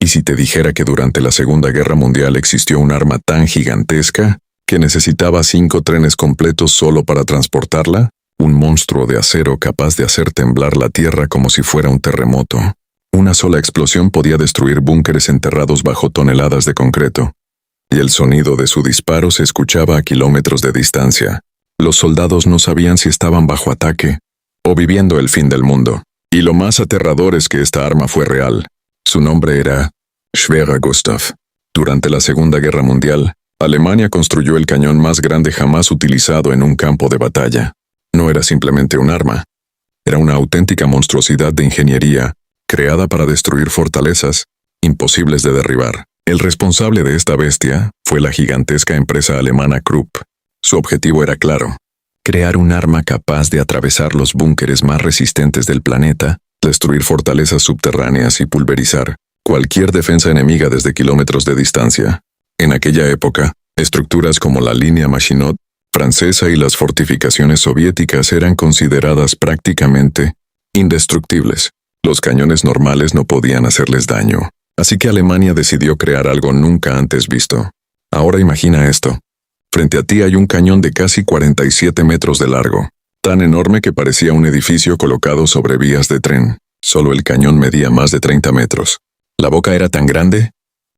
¿Y si te dijera que durante la Segunda Guerra Mundial existió un arma tan gigantesca que necesitaba 5 trenes completos solo para transportarla? Un monstruo de acero capaz de hacer temblar la tierra como si fuera un terremoto. Una sola explosión podía destruir búnkeres enterrados bajo toneladas de concreto. Y el sonido de su disparo se escuchaba a kilómetros de distancia. Los soldados no sabían si estaban bajo ataque o viviendo el fin del mundo. Y lo más aterrador es que esta arma fue real. Su nombre era Schwerer Gustav. Durante la Segunda Guerra Mundial, Alemania construyó el cañón más grande jamás utilizado en un campo de batalla. No era simplemente un arma. Era una auténtica monstruosidad de ingeniería, creada para destruir fortalezas imposibles de derribar. El responsable de esta bestia fue la gigantesca empresa alemana Krupp. Su objetivo era claro: crear un arma capaz de atravesar los búnkeres más resistentes del planeta, destruir fortalezas subterráneas y pulverizar cualquier defensa enemiga desde kilómetros de distancia. En aquella época, estructuras como la línea Maginot francesa y las fortificaciones soviéticas eran consideradas prácticamente indestructibles. Los cañones normales no podían hacerles daño, así que Alemania decidió crear algo nunca antes visto. Ahora imagina esto. Frente a ti hay un cañón de casi 47 metros de largo, tan enorme que parecía un edificio colocado sobre vías de tren. Solo el cañón medía más de 30 metros. La boca era tan grande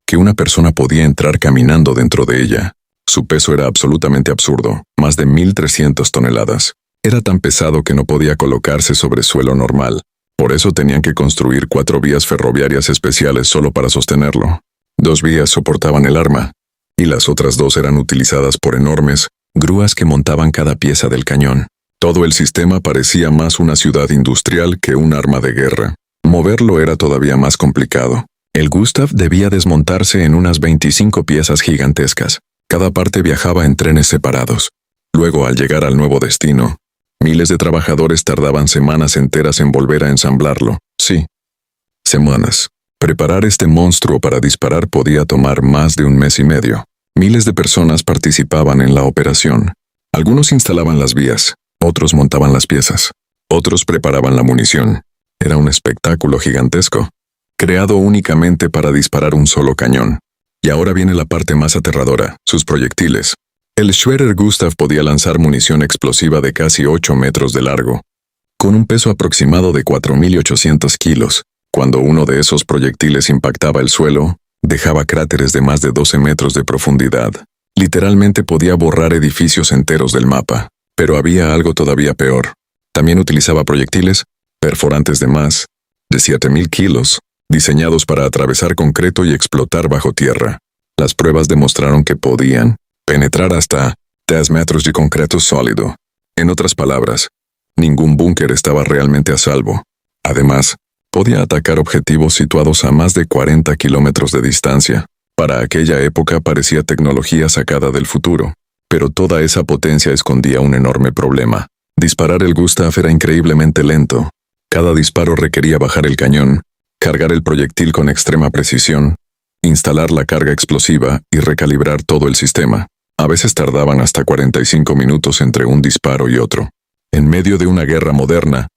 que una persona podía entrar caminando dentro de ella. Su peso era absolutamente absurdo, más de 1.300 toneladas. Era tan pesado que no podía colocarse sobre suelo normal. Por eso tenían que construir 4 vías ferroviarias especiales solo para sostenerlo. 2 vías soportaban el arma, y las otras 2 eran utilizadas por enormes grúas que montaban cada pieza del cañón. Todo el sistema parecía más una ciudad industrial que un arma de guerra. Moverlo era todavía más complicado. El Gustav debía desmontarse en unas 25 piezas gigantescas. Cada parte viajaba en trenes separados. Luego, al llegar al nuevo destino, miles de trabajadores tardaban semanas enteras en volver a ensamblarlo. Sí, semanas. Preparar este monstruo para disparar podía tomar más de 1 mes y medio. Miles de personas participaban en la operación. Algunos instalaban las vías, otros montaban las piezas, otros preparaban la munición. Era un espectáculo gigantesco, creado únicamente para disparar un solo cañón. Y ahora viene la parte más aterradora: sus proyectiles. El Schwerer Gustav podía lanzar munición explosiva de casi 8 metros de largo, con un peso aproximado de 4.800 kilos. Cuando uno de esos proyectiles impactaba el suelo, dejaba cráteres de más de 12 metros de profundidad. Literalmente podía borrar edificios enteros del mapa. Pero había algo todavía peor. También utilizaba proyectiles perforantes de más de 7.000 kilos, diseñados para atravesar concreto y explotar bajo tierra. Las pruebas demostraron que podían penetrar hasta 10 metros de concreto sólido. En otras palabras, ningún búnker estaba realmente a salvo. Además, podía atacar objetivos situados a más de 40 kilómetros de distancia. Para aquella época parecía tecnología sacada del futuro. Pero toda esa potencia escondía un enorme problema. Disparar el Gustav era increíblemente lento. Cada disparo requería bajar el cañón, cargar el proyectil con extrema precisión, instalar la carga explosiva y recalibrar todo el sistema. A veces tardaban hasta 45 minutos entre un disparo y otro. En medio de una guerra moderna,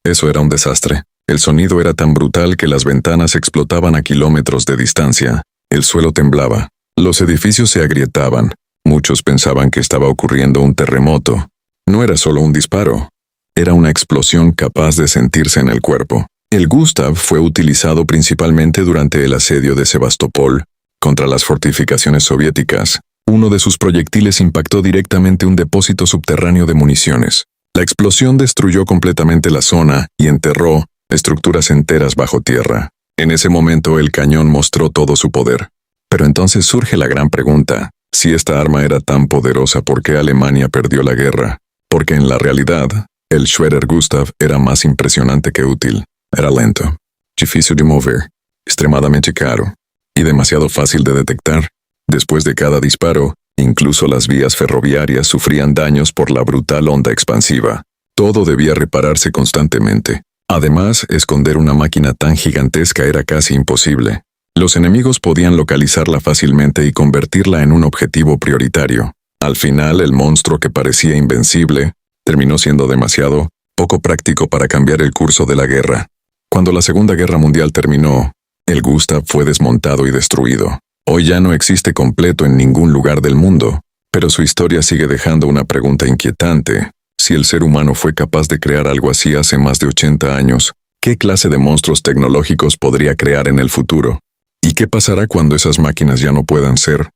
eso era un desastre. El sonido era tan brutal que las ventanas explotaban a kilómetros de distancia. El suelo temblaba. Los edificios se agrietaban. Muchos pensaban que estaba ocurriendo un terremoto. No era solo un disparo. Era una explosión capaz de sentirse en el cuerpo. El Gustav fue utilizado principalmente durante el asedio de Sebastopol contra las fortificaciones soviéticas. Uno de sus proyectiles impactó directamente un depósito subterráneo de municiones. La explosión destruyó completamente la zona y enterró estructuras enteras bajo tierra. En ese momento el cañón mostró todo su poder. Pero entonces surge la gran pregunta: si esta arma era tan poderosa, ¿por qué Alemania perdió la guerra? Porque en la realidad, el Schwerer Gustav era más impresionante que útil. Era lento, difícil de mover, extremadamente caro y demasiado fácil de detectar. Después de cada disparo, incluso las vías ferroviarias sufrían daños por la brutal onda expansiva. Todo debía repararse constantemente. Además, esconder una máquina tan gigantesca era casi imposible. Los enemigos podían localizarla fácilmente y convertirla en un objetivo prioritario. Al final, el monstruo que parecía invencible terminó siendo demasiado poco práctico para cambiar el curso de la guerra. Cuando la Segunda Guerra Mundial terminó, El Gustav fue desmontado y destruido. Hoy ya no existe completo en ningún lugar del mundo, pero su historia sigue dejando una pregunta inquietante. Si el ser humano fue capaz de crear algo así hace más de 80 años, ¿qué clase de monstruos tecnológicos podría crear en el futuro? ¿Y qué pasará cuando esas máquinas ya no puedan ser